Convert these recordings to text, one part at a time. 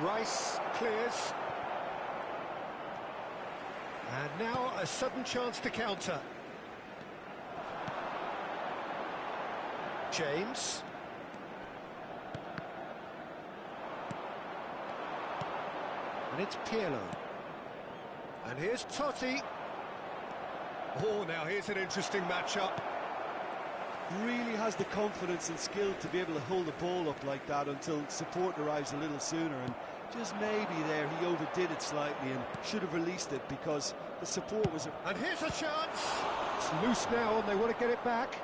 Rice clears. And now a sudden chance to counter. James. And it's Pirlo. And here's Totti. Oh, now here's an interesting matchup. Really has the confidence and skill to be able to hold the ball up like that until support arrives a little sooner, and just maybe there he overdid it slightly and should have released it because the support was... And here's a chance! It's loose now and they want to get it back.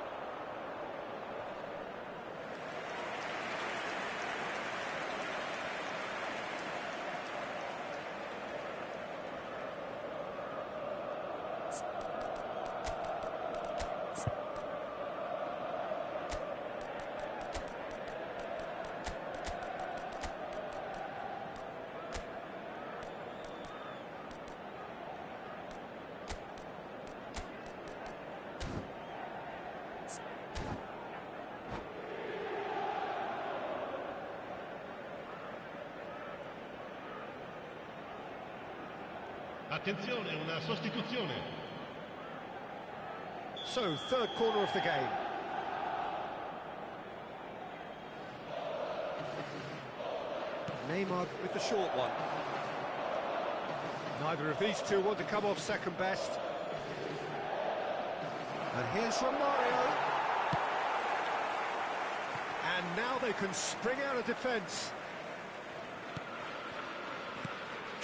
Attenzione, una sostituzione. So, third corner of the game. Neymar with the short one. Neither of these two want to come off second best. And here's Romario. And now they can spring out of defence.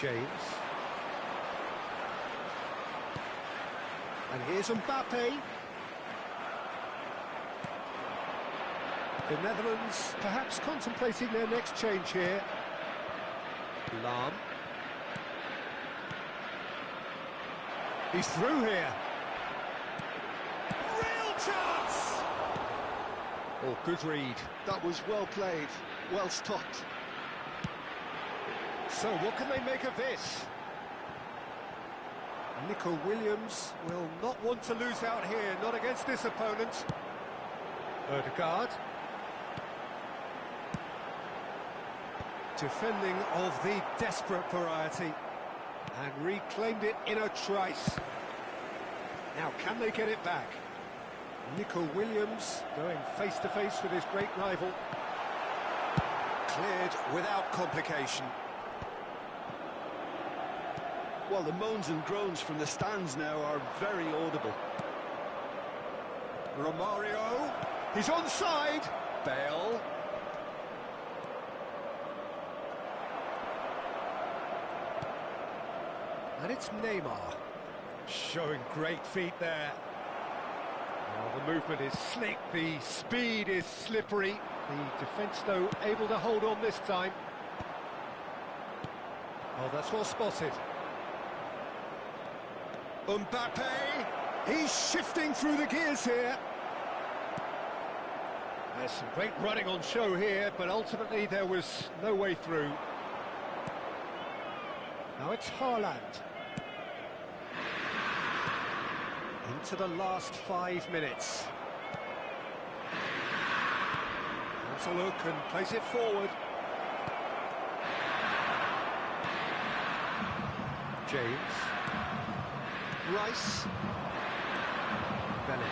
James. And here's Mbappe. The Netherlands perhaps contemplating their next change here. Lahm. He's through here. Real chance! Oh, good read. That was well played, well stopped. So what can they make of this? Nico Williams will not want to lose out here, not against this opponent. Odegaard. Defending of the desperate variety. And reclaimed it in a trice. Now, can they get it back? Nico Williams going face-to-face with his great rival. Cleared without complication. Well, the moans and groans from the stands now are very audible. Romario, he's onside. Bale. And it's Neymar, showing great feet there. Well, the movement is slick, the speed is slippery. The defence, though, able to hold on this time. Oh, that's well spotted. Mbappe, he's shifting through the gears here. There's some great running on show here, but ultimately there was no way through. Now it's Haaland. Into the last 5 minutes. Has a look and plays it forward. James. Rice. Bellingham.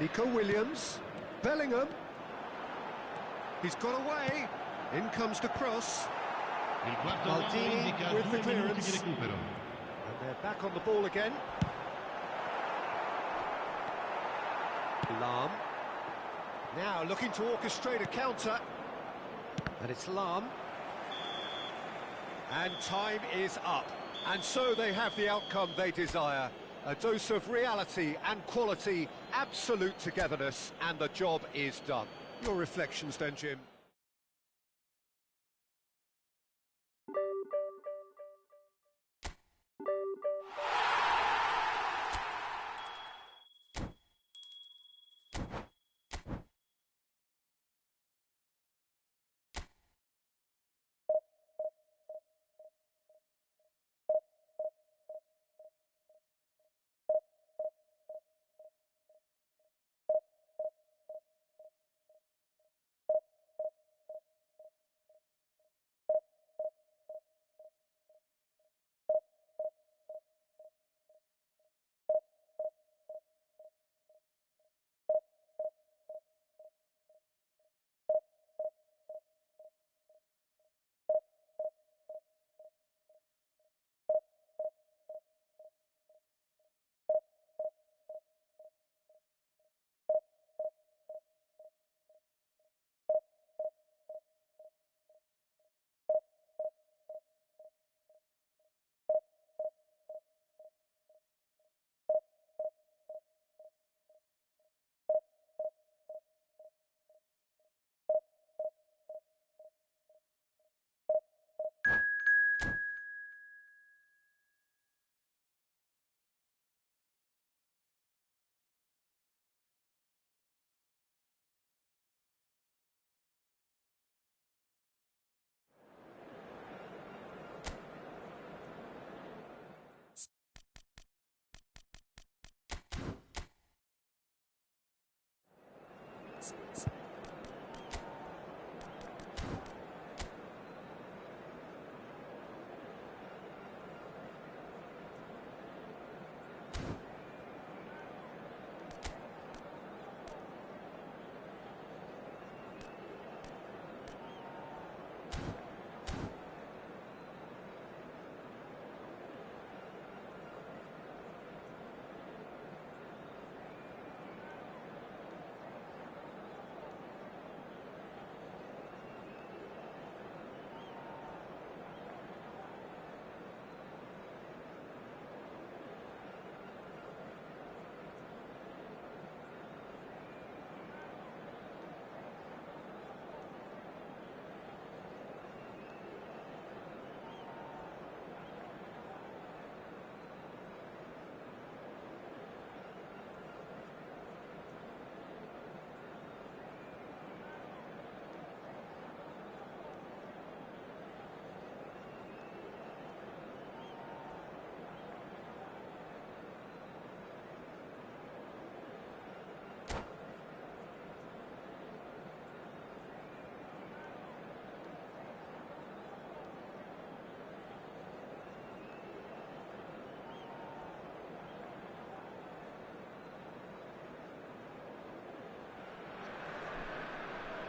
Nico Williams. Bellingham. He's got away. In comes the cross. Maldini with the clearance. And they're back on the ball again. Lahm. Now looking to orchestrate a counter. And it's Lahm. And time is up. And so they have the outcome they desire. A dose of reality and quality, absolute togetherness, and the job is done. Your reflections then, Jim?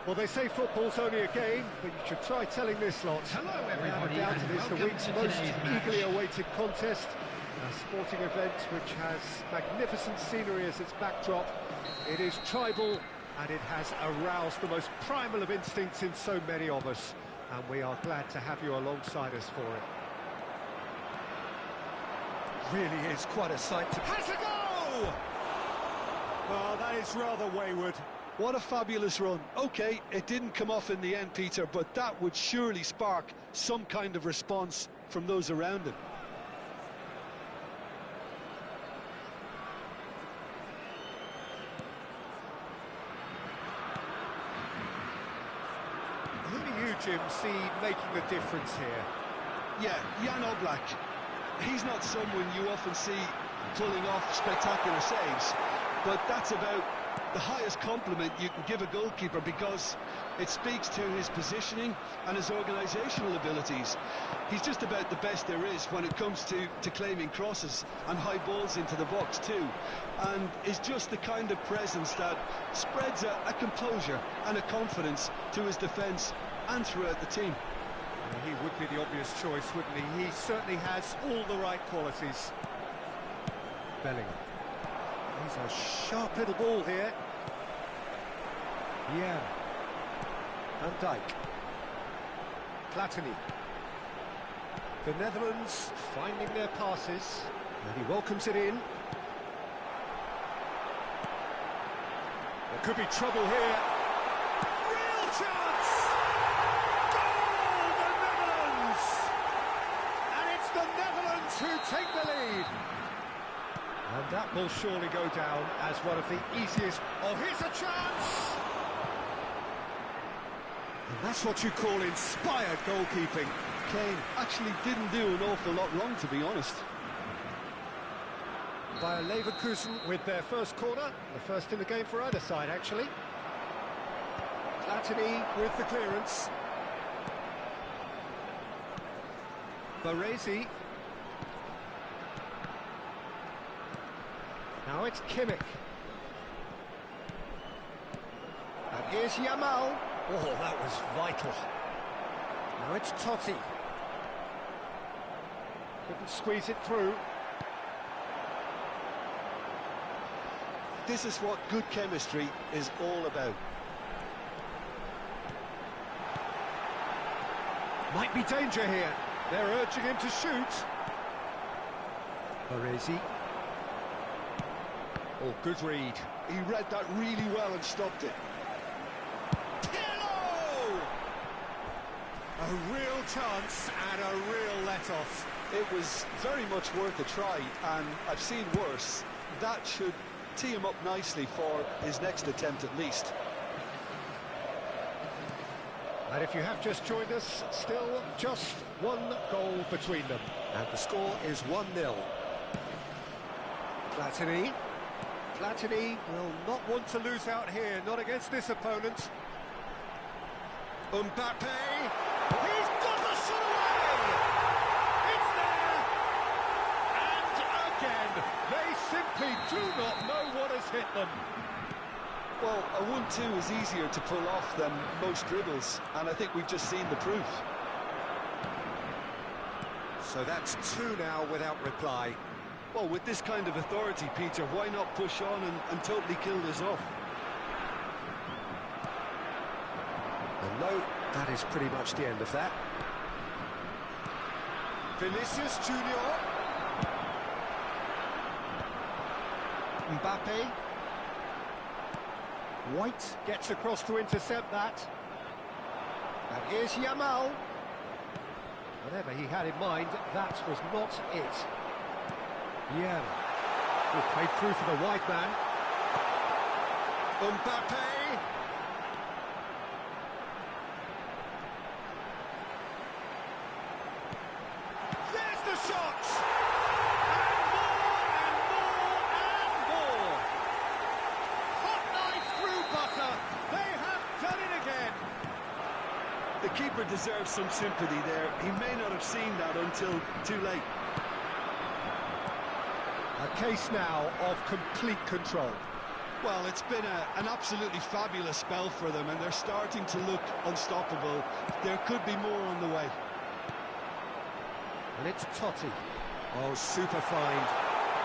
Well, they say football's only a game, but you should try telling this lot. Hello, everybody, Without a doubt, it is the week's most eagerly awaited contest. A sporting event which has magnificent scenery as its backdrop. It is tribal, and it has aroused the most primal of instincts in so many of us. And we are glad to have you alongside us for it. Really is quite a sight to... Has a goal! Well, that is rather wayward. What a fabulous run. OK, it didn't come off in the end, Peter, but that would surely spark some kind of response from those around him. Who do you, Jim, see making the difference here? Yeah, Jan Oblak. He's not someone you often see pulling off spectacular saves, but that's about the highest compliment you can give a goalkeeper, because it speaks to his positioning and his organisational abilities. He's just about the best there is when it comes to claiming crosses and high balls into the box too, and is just the kind of presence that spreads a composure and a confidence to his defence and throughout the team. Well, he would be the obvious choice, wouldn't he? He certainly has all the right qualities. Bellingham. He's a sharp little ball here. Yeah. Van Dijk. Platini. The Netherlands finding their passes, and he welcomes it in. There could be trouble here. Real chance! Goal, the Netherlands! And it's the Netherlands who take the lead. And that will surely go down as one of the easiest... Oh, here's a chance! And that's what you call inspired goalkeeping. Kane actually didn't do an awful lot wrong, to be honest. Bayer Leverkusen with their first corner, the first in the game for either side, actually. Platini with the clearance. Baresi. Now it's Kimmich. And here's Yamal. Oh, that was vital. Now it's Totti. Couldn't squeeze it through. This is what good chemistry is all about. Might be danger here. They're urging him to shoot. Baresi. Oh, good read. He read that really well and stopped it. Pirlo! A real chance and a real let-off. It was very much worth a try, and I've seen worse. That should tee him up nicely for his next attempt at least. And if you have just joined us, still just one goal between them. And the score is 1-0. Platini. Platini will not want to lose out here, not against this opponent. Mbappe, he's got the shot away! It's there! And again, they simply do not know what has hit them. Well, a 1-2 is easier to pull off than most dribbles, and I think we've just seen the proof. So that's 2 now without reply. Well, with this kind of authority, Peter, why not push on and totally kill this off? And no, that is pretty much the end of that. Vinicius Junior. Mbappe. White gets across to intercept that. And here's Yamal. Whatever he had in mind, that was not it. Yeah, will play through for the wide man. Mbappe. There's the shot! And more! Hot knife through butter. They have done it again. The keeper deserves some sympathy there. He may not have seen that until too late. A case now of complete control. Well, it's been an absolutely fabulous spell for them, and they're starting to look unstoppable. There could be more on the way. And it's Totti. Oh, super find.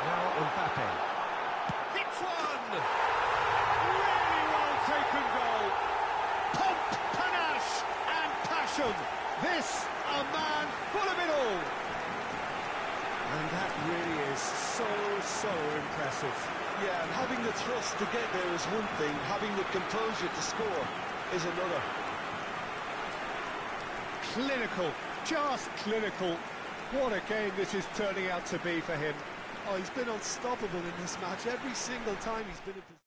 Now Mbappe. Hits one! Really well taken goal. Pomp, panache, and passion. This, a man full of it all. And that really is so impressive. Yeah, and having the thrust to get there is one thing, having the composure to score is another. Clinical, just clinical. What a game this is turning out to be for him. Oh, he's been unstoppable in this match every single time he's been in position.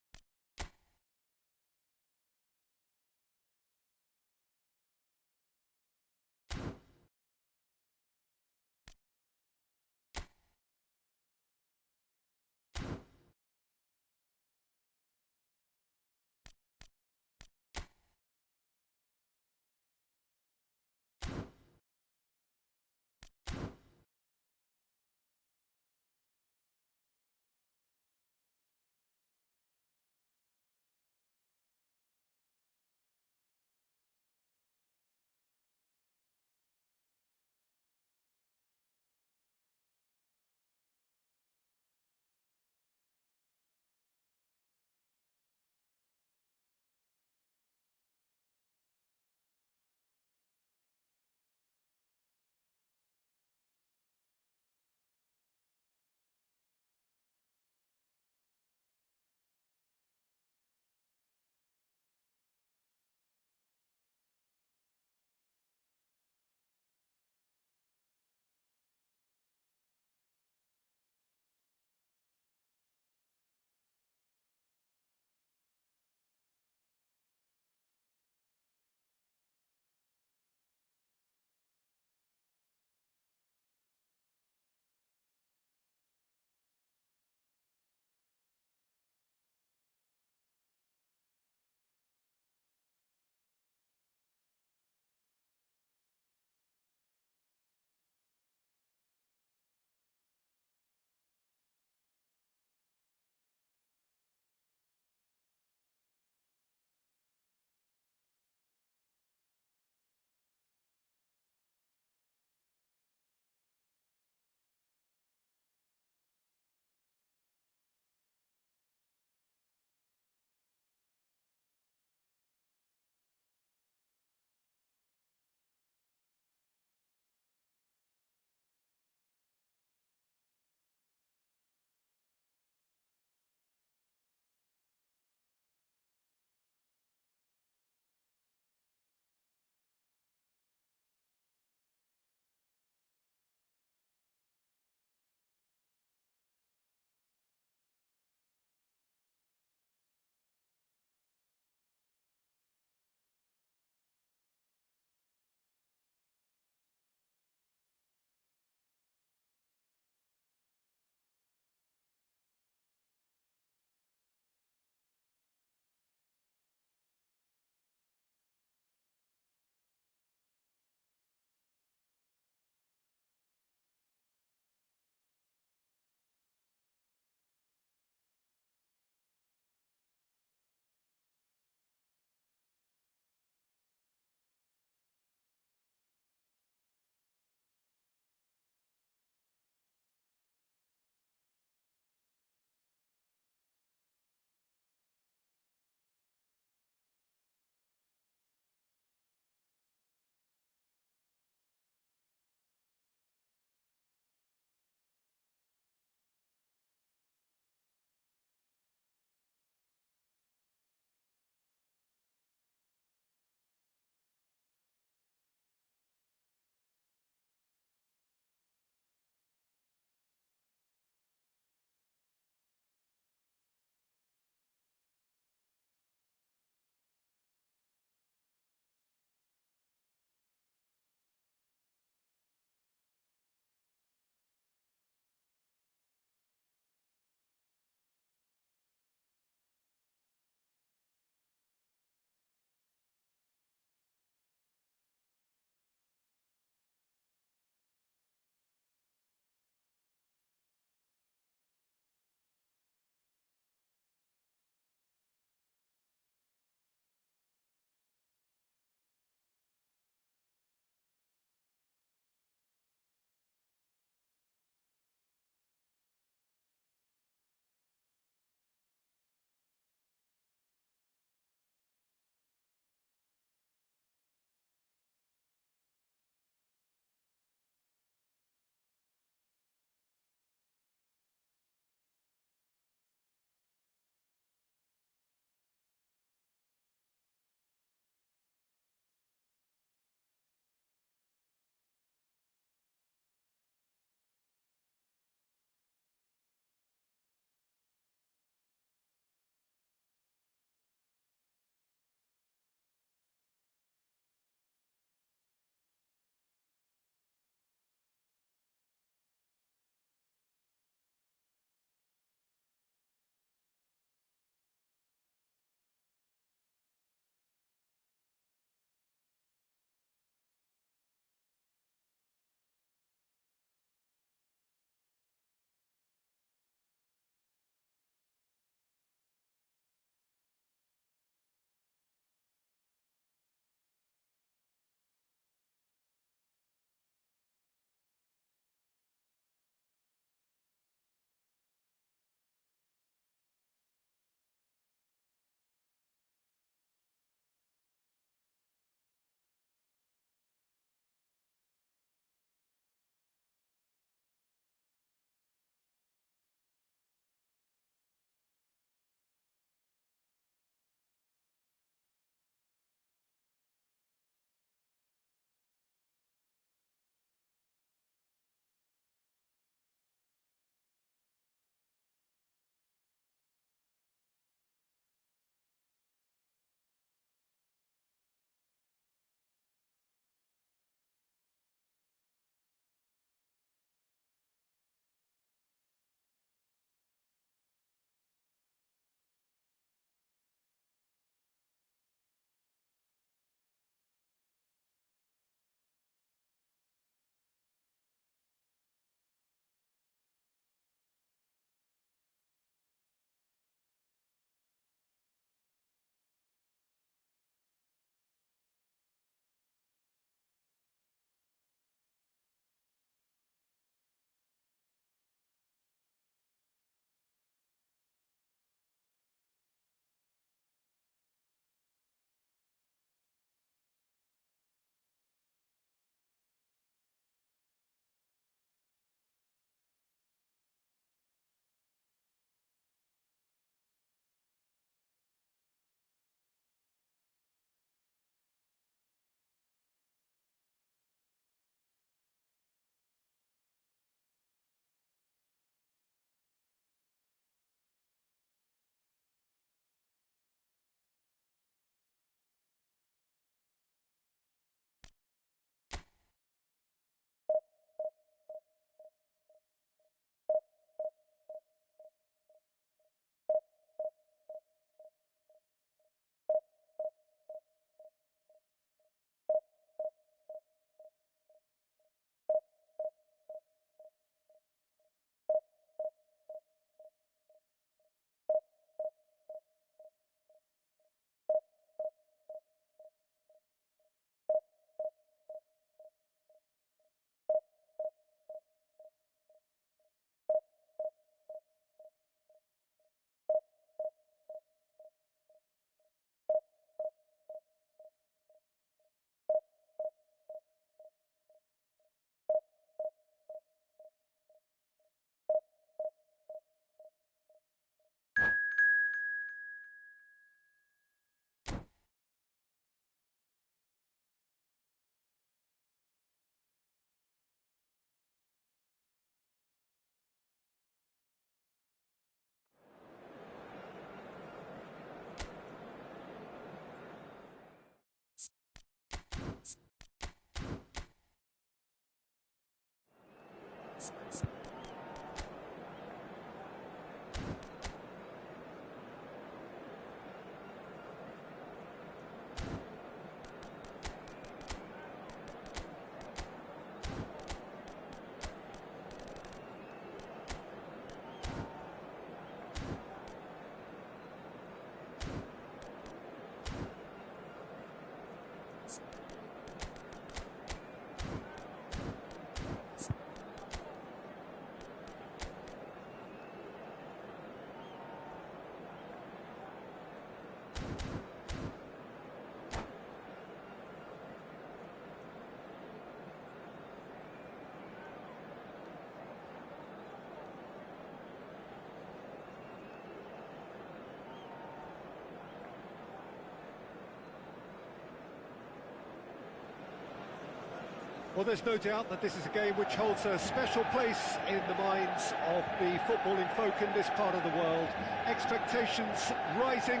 Well, there's no doubt that this is a game which holds a special place in the minds of the footballing folk in this part of the world. Expectations rising,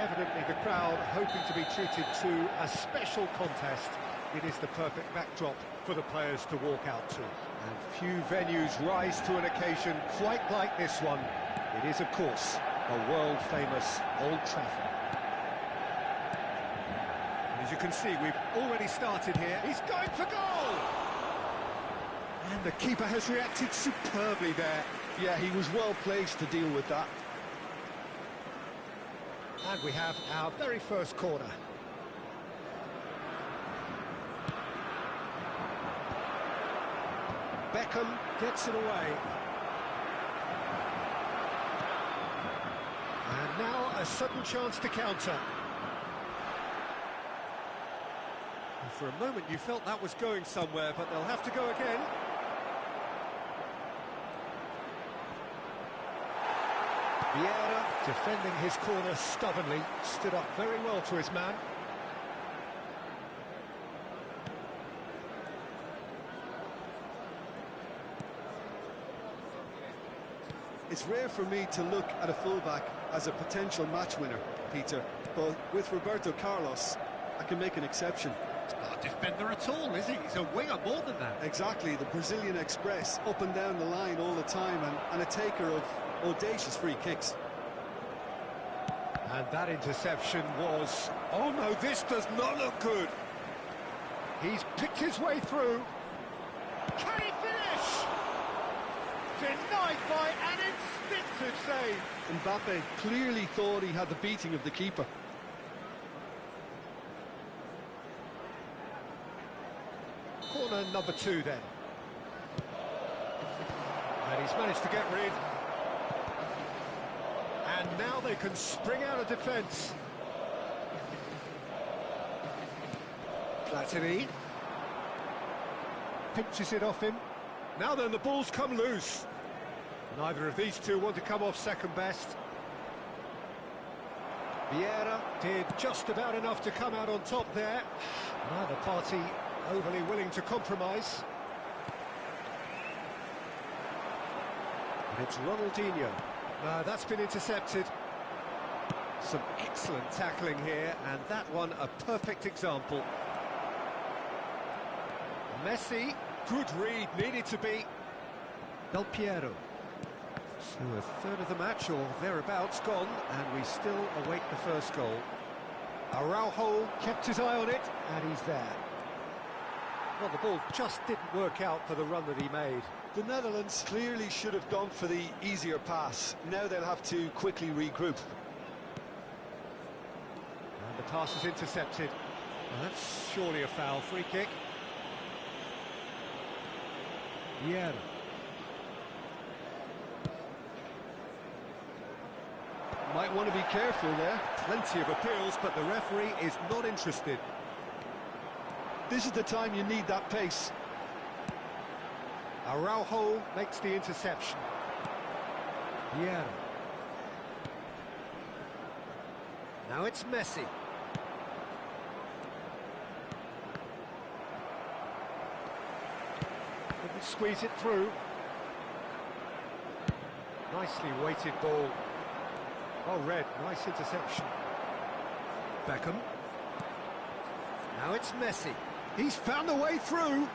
evidently the crowd hoping to be treated to a special contest. It is the perfect backdrop for the players to walk out to. And few venues rise to an occasion quite like this one. It is, of course, the world-famous Old Trafford. As you can see, we've already started here. He's going for goal! And the keeper has reacted superbly there. Yeah, he was well placed to deal with that. And we have our very first corner. Beckham gets it away. And now a sudden chance to counter. For a moment you felt that was going somewhere, but they'll have to go again. Vieira, defending his corner stubbornly, stood up very well to his man. It's rare for me to look at a fullback as a potential match winner, Peter, but with Roberto Carlos, I can make an exception. Not a defender at all, is he? He's a winger more than that. Exactly, the Brazilian Express, up and down the line all the time, and a taker of audacious free kicks. And that interception was... Oh no, this does not look good. He's picked his way through. Can he finish? Denied by an instinctive save. Mbappe clearly thought he had the beating of the keeper. Corner number 2 then. And he's managed to get rid. And now they can spring out of defence. Platini. Pinches it off him. Now then, the ball's come loose. Neither of these two want to come off second best. Vieira did just about enough to come out on top there. Neither party overly willing to compromise. And it's Ronaldinho. That's been intercepted. Some excellent tackling here, and that one a perfect example. Messi, good read, needed to be. Del Piero. So a third of the match, or thereabouts, gone, and we still await the first goal. Araujo kept his eye on it, and he's there. Well, the ball just didn't work out for the run that he made. The Netherlands clearly should have gone for the easier pass. Now they'll have to quickly regroup. And the pass is intercepted. Well, that's surely a foul. Free kick. Vieira. Might want to be careful there. Plenty of appeals, but the referee is not interested. This is the time you need that pace. Araujo makes the interception. Vieira. Now it's Messi. Couldn't squeeze it through. Nicely weighted ball. Oh, Red, nice interception. Beckham. Now it's Messi. He's found a way through.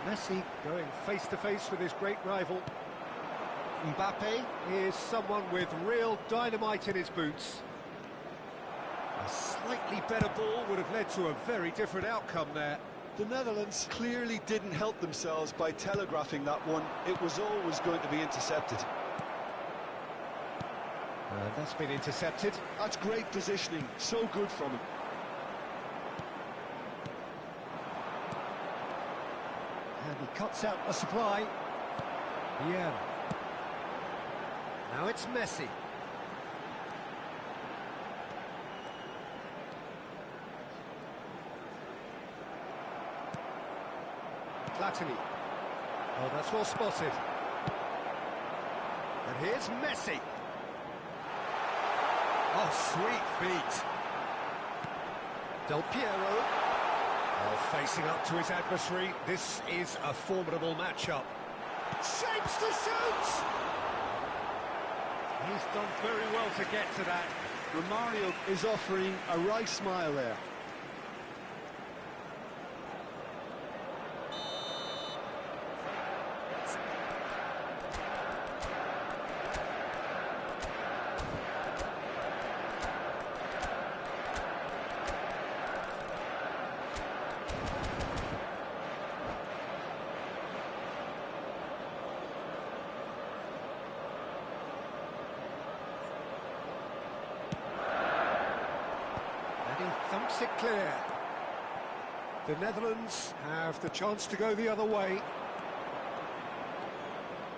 Messi going face-to-face with his great rival. Mbappe is someone with real dynamite in his boots. A slightly better ball would have led to a very different outcome there. The Netherlands clearly didn't help themselves by telegraphing that one. It was always going to be intercepted. That's been intercepted. That's great positioning, so good from him. And he cuts out a supply. Yeah. Now it's Messi. Platini. Oh, that's well spotted. And here's Messi. Oh, sweet feet. Del Piero. Oh, facing up to his adversary. This is a formidable matchup. Shapes to shoot! He's done very well to get to that. Romario is offering a wry smile there. Thumps it clear. The Netherlands have the chance to go the other way.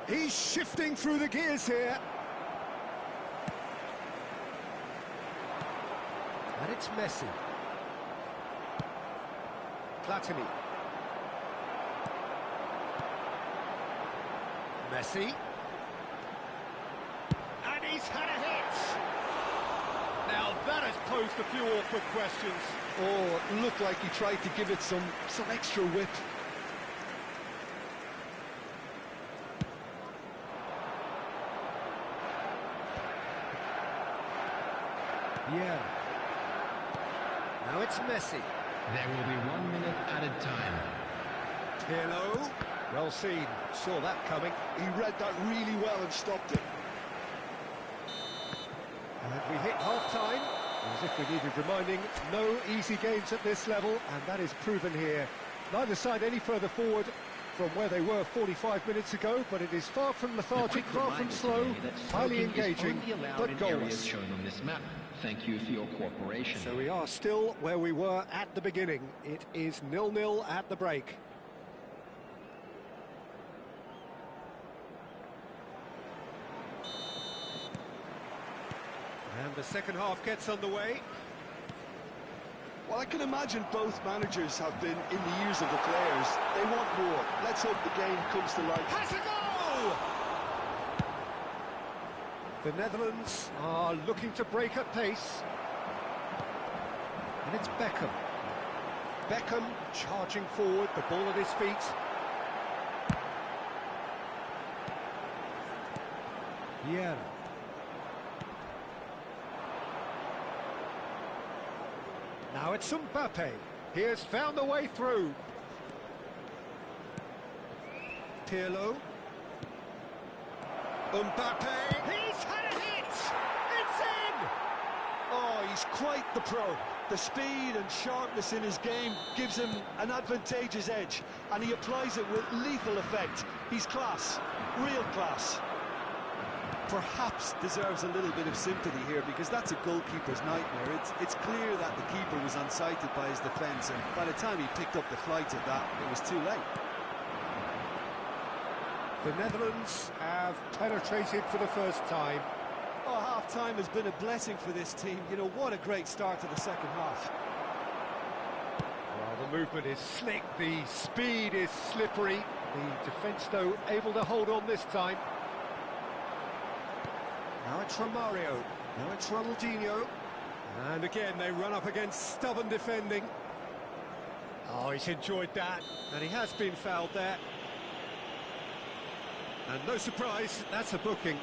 He's shifting through the gears here. And it's Messi. Platini. Messi. And he's had a hit. Now that has posed a few awkward questions. Oh, it looked like he tried to give it some extra whip. Yeah. Now it's Messi. There will be 1 minute added time. Pirlo. Well seen. Saw that coming. He read that really well and stopped it. And we hit half-time, as if we needed reminding, no easy games at this level, and that is proven here. Neither side any further forward from where they were 45 minutes ago, but it is far from lethargic, far from slow, highly engaging, but goalless. Shown on this map. Thank you for your cooperation. So we are still where we were at the beginning. It is 0-0 at the break. And the second half gets underway. Well, I can imagine both managers have been in the ears of the players. They want more. Let's hope the game comes to life. Has a goal! The Netherlands are looking to break at pace. And it's Beckham. Beckham charging forward, the ball at his feet. Yeah. Now it's Mbappe. He has found a way through. Pirlo. Mbappe. He's had a hit! It's in! Oh, he's quite the pro. The speed and sharpness in his game gives him an advantageous edge, and he applies it with lethal effect. He's class, real class. Perhaps deserves a little bit of sympathy here, because that's a goalkeeper's nightmare. It's clear that the keeper was unsighted by his defence, and by the time he picked up the flight of that, it was too late. The Netherlands have penetrated for the first time. Oh, half-time has been a blessing for this team. You know, what a great start to the second half. Well, the movement is slick, the speed is slippery. The defence, though, able to hold on this time. Now it's Romario. Now it's Ronaldinho. And again, they run up against stubborn defending. Oh, he's enjoyed that. And he has been fouled there. And no surprise, that's a booking.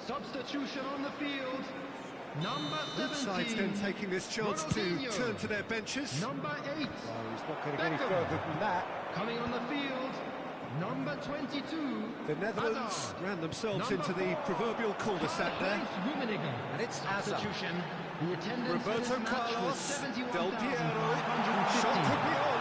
Substitution on the field. Number 17. Both sides then taking this chance to turn to their benches. Number 8. Well, he's not getting any further than that. Coming on the field. Number 22. The Netherlands ran themselves into the proverbial cul-de-sac there. And it's substitution. The attendance Roberto Carlos, Del Piero, shot could be on.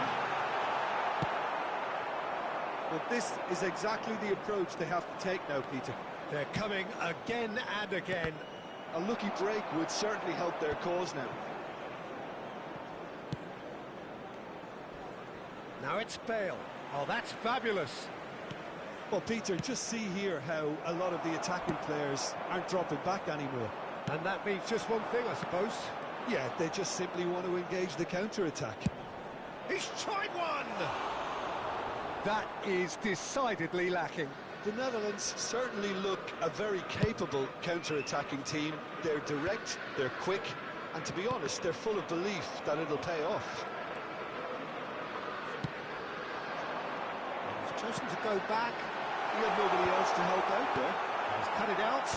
But this is exactly the approach they have to take now, Peter. They're coming again and again. A lucky break would certainly help their cause now. Now it's Bale. Oh, that's fabulous. Well, Peter, just see here how a lot of the attacking players aren't dropping back anymore. And that means just one thing, I suppose. Yeah, they just simply want to engage the counter-attack. He's tried one! That is decidedly lacking. The Netherlands certainly look a very capable counter-attacking team. They're direct, they're quick, and to be honest, they're full of belief that it'll pay off. He's chosen to go back. He had nobody else to help out there. He's cut it out.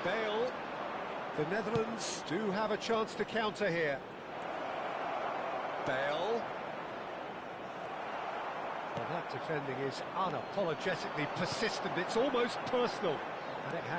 Bale. The Netherlands do have a chance to counter here. Bale. Well, that defending is unapologetically persistent. It's almost personal. And it has